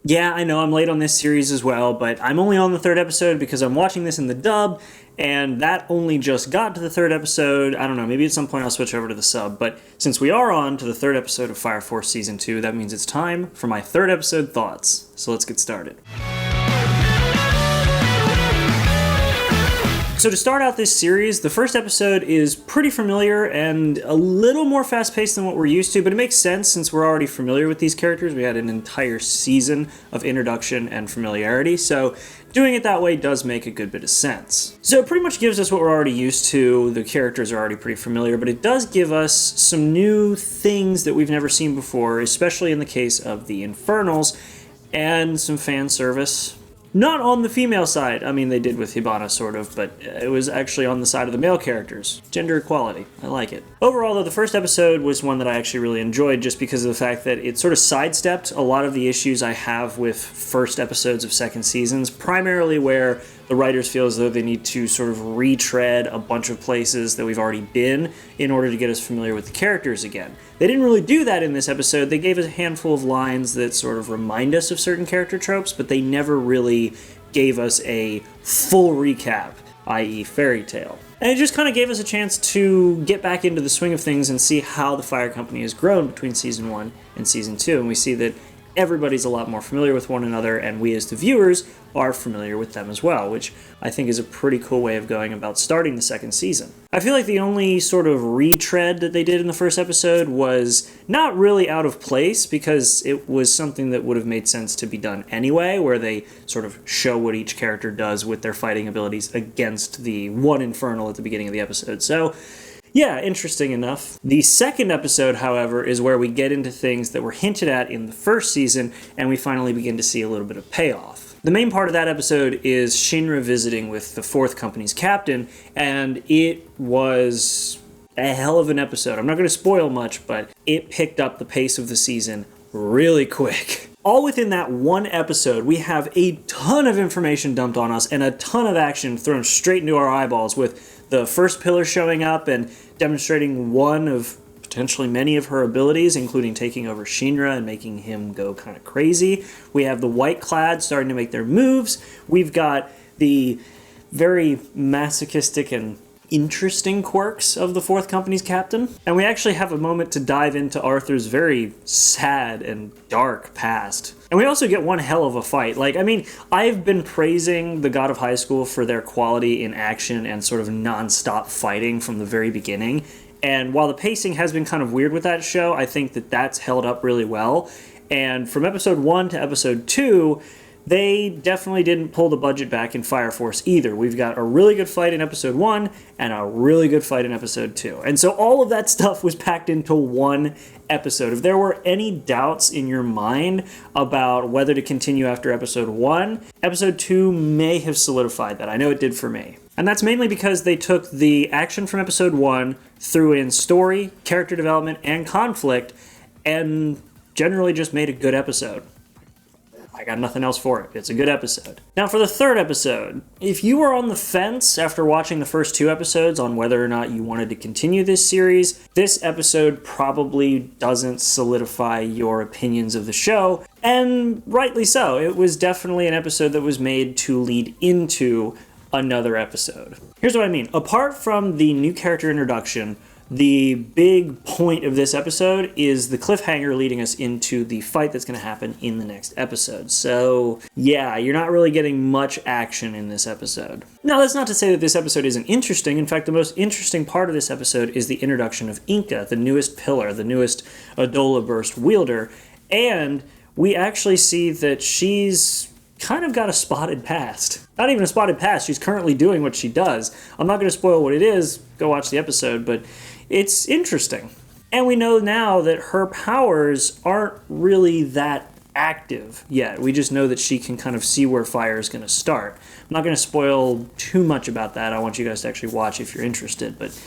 Yeah, I know I'm late on this series as well, but I'm only on the third episode because I'm watching this in the dub, and that only just got to the third episode. I don't know, maybe at some point I'll switch over to the sub, but since we are on to the third episode of Fire Force Season 2, that means it's time for my third episode thoughts. So let's get started. So to start out this series, the first episode is pretty familiar and a little more fast-paced than what we're used to, but it makes sense since we're already familiar with these characters. We had an entire season of introduction and familiarity, so doing it that way does make a good bit of sense. So it pretty much gives us what we're already used to. The characters are already pretty familiar, but it does give us some new things that we've never seen before, especially in the case of the Infernals, and some fan service. Not on the female side. I mean, they did with Hibana, sort of, but it was actually on the side of the male characters. Gender equality. I like it. Overall, though, the first episode was one that I actually really enjoyed just because of the fact that it sort of sidestepped a lot of the issues I have with first episodes of second seasons, primarily where the writers feel as though they need to sort of retread a bunch of places that we've already been in order to get us familiar with the characters again. They didn't really do that in this episode. They gave us a handful of lines that sort of remind us of certain character tropes, but they never really gave us a full recap, i.e. fairy tale. And it just kind of gave us a chance to get back into the swing of things and see how the Fire Company has grown between Season 1 and Season 2. And we see that everybody's a lot more familiar with one another, and we as the viewers are familiar with them as well, which I think is a pretty cool way of going about starting the second season. I feel like the only sort of retread that they did in the first episode was not really out of place because it was something that would have made sense to be done anyway, where they sort of show what each character does with their fighting abilities against the one Infernal at the beginning of the episode. So yeah, interesting enough. The second episode, however, is where we get into things that were hinted at in the first season, and we finally begin to see a little bit of payoff. The main part of that episode is Shinra visiting with the Fourth Company's captain, and it was a hell of an episode. I'm not going to spoil much, but it picked up the pace of the season really quick. All within that one episode, we have a ton of information dumped on us and a ton of action thrown straight into our eyeballs, with the first pillar showing up and demonstrating one of potentially many of her abilities, including taking over Shinra and making him go kind of crazy. We have the White Clad starting to make their moves. We've got the very masochistic and interesting quirks of the Fourth Company's captain. And we actually have a moment to dive into Arthur's very sad and dark past. And we also get one hell of a fight. I've been praising the God of High School for their quality in action and sort of non-stop fighting from the very beginning. And while the pacing has been kind of weird with that show, I think that that's held up really well. And from episode 1 to episode 2, they definitely didn't pull the budget back in Fire Force either. We've got a really good fight in episode 1 and a really good fight in episode 2. And so all of that stuff was packed into one episode. If there were any doubts in your mind about whether to continue after episode 1, episode 2 may have solidified that. I know it did for me. And that's mainly because they took the action from episode 1, threw in story, character development, and conflict, and generally just made a good episode. I got nothing else for it. It's a good episode. Now for the third episode, if you were on the fence after watching the first 2 episodes on whether or not you wanted to continue this series, this episode probably doesn't solidify your opinions of the show, and rightly so. It was definitely an episode that was made to lead into another episode. Here's what I mean. Apart from the new character introduction, the big point of this episode is the cliffhanger leading us into the fight that's going to happen in the next episode. So, yeah, you're not really getting much action in this episode. Now, that's not to say that this episode isn't interesting. In fact, the most interesting part of this episode is the introduction of Inca, the newest pillar, the newest Adola Burst wielder, and we actually see that she's kind of got a spotted past. Not even a spotted past, she's currently doing what she does. I'm not going to spoil what it is, go watch the episode, but it's interesting. And we know now that her powers aren't really that active yet. We just know that she can kind of see where fire is going to start. I'm not going to spoil too much about that. I want you guys to actually watch if you're interested, but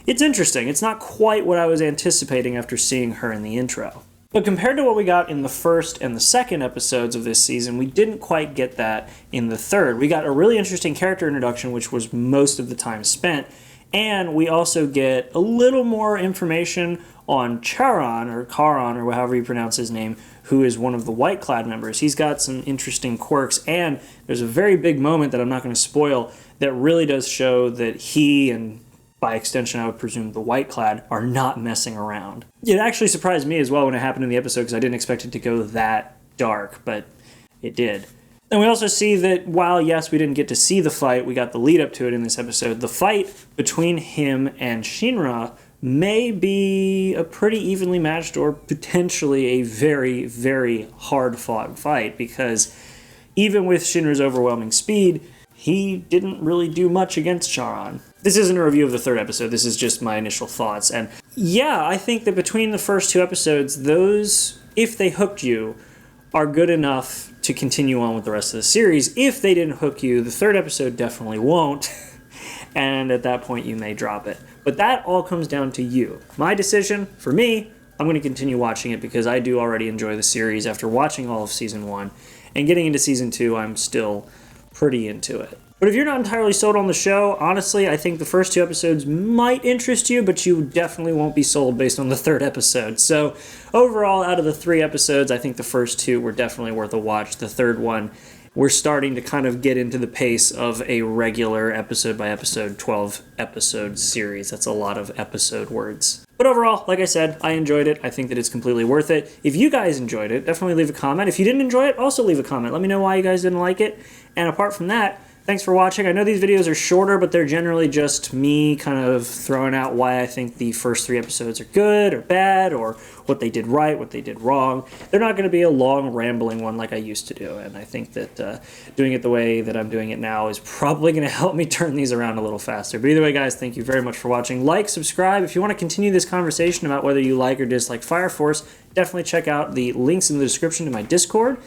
it's interesting. It's not quite what I was anticipating after seeing her in the intro. But compared to what we got in the first and the second episodes of this season, we didn't quite get that in the third. We got a really interesting character introduction, which was most of the time spent, and we also get a little more information on Charon, or however you pronounce his name, who is one of the White Cloud members. He's got some interesting quirks, and there's a very big moment that I'm not going to spoil that really does show that he, and by extension I would presume the White Cloud, are not messing around. It actually surprised me as well when it happened in the episode, because I didn't expect it to go that dark, but it did. And we also see that while, yes, we didn't get to see the fight, we got the lead up to it in this episode. The fight between him and Shinra may be a pretty evenly matched or potentially a very, very hard-fought fight, because even with Shinra's overwhelming speed, he didn't really do much against Charon. This isn't a review of the third episode, this is just my initial thoughts. And yeah, I think that between the first two episodes, those, if they hooked you, are good enough to continue on with the rest of the series. If they didn't hook you, the third episode definitely won't, and at that point you may drop it. But that all comes down to you. My decision, for me, I'm going to continue watching it because I do already enjoy the series after watching all of Season 1, and getting into Season 2, I'm still pretty into it. But if you're not entirely sold on the show, honestly, I think the first two episodes might interest you, but you definitely won't be sold based on the third episode. So overall, out of the 3 episodes, I think the first 2 were definitely worth a watch. The third one, we're starting to kind of get into the pace of a regular episode-by-episode, 12-episode series. That's a lot of episode words. But overall, like I said, I enjoyed it. I think that it's completely worth it. If you guys enjoyed it, definitely leave a comment. If you didn't enjoy it, also leave a comment. Let me know why you guys didn't like it. And apart from that, thanks for watching. I know these videos are shorter, but they're generally just me kind of throwing out why I think the first 3 episodes are good or bad, or what they did right, what they did wrong. They're not going to be a long, rambling one like I used to do, and I think that doing it the way that I'm doing it now is probably going to help me turn these around a little faster. But either way, guys, thank you very much for watching. Like, subscribe. If you want to continue this conversation about whether you like or dislike Fire Force, definitely check out the links in the description to my Discord.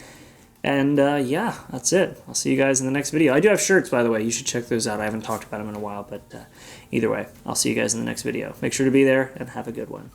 And yeah, that's it. I'll see you guys in the next video. I do have shirts, by the way. You should check those out. I haven't talked about them in a while, but either way, I'll see you guys in the next video. Make sure to be there, and have a good one.